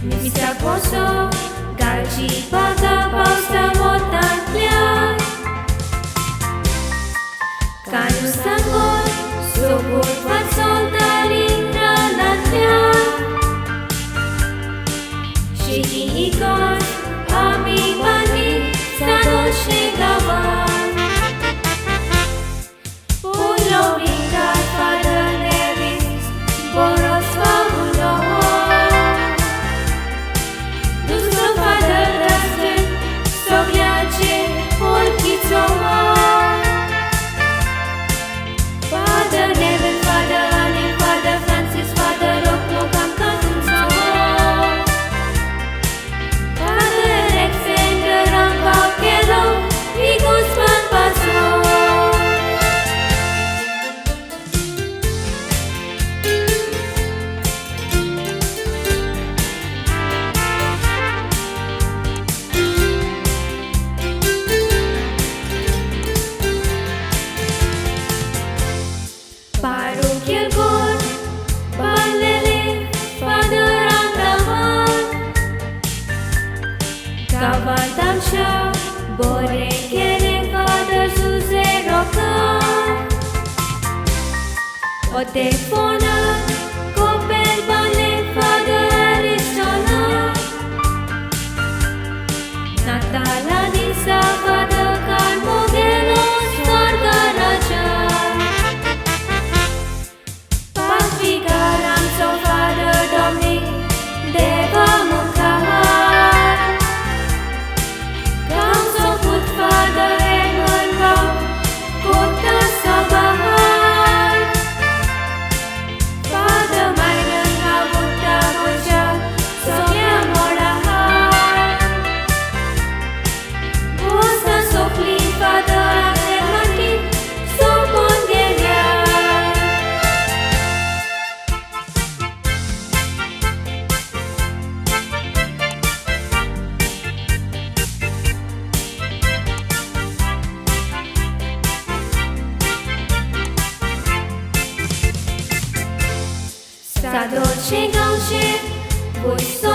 Misa poso, galci paga pausa motanlia. Canu sangor, sobor fason tali ranatlia. Shiki ikon, ami bani, Sadolxem gavan. Pulo vingar fadă nevis, boros fabulo. Duso fadă răstân, Sobhecho, polchițoa. Fadă neven, fadă Anin, fadă Francis, fadă Rocco, Konkani. Fadă Alexander, Rangbachelo, Vigus Van Paso. Paruchiel gor, balele, fadă Rangaman. Caval tamșa, borechere, fadă Ruzai rocan. O tefonă, copel bale, fadă Arizona. Natala Lisha, fadă Carvalho, Sargaraja. Patrigaram so fadă Domni, Deva mâncahar. Cam so put fadă Emmanuel, Cota Sobhecho. Fadă Maiden, Havutta Boja, Sonia Morahar. Bosta Sofli, fadă Akremati, Sobongelia. Sadolxem gauche, voi so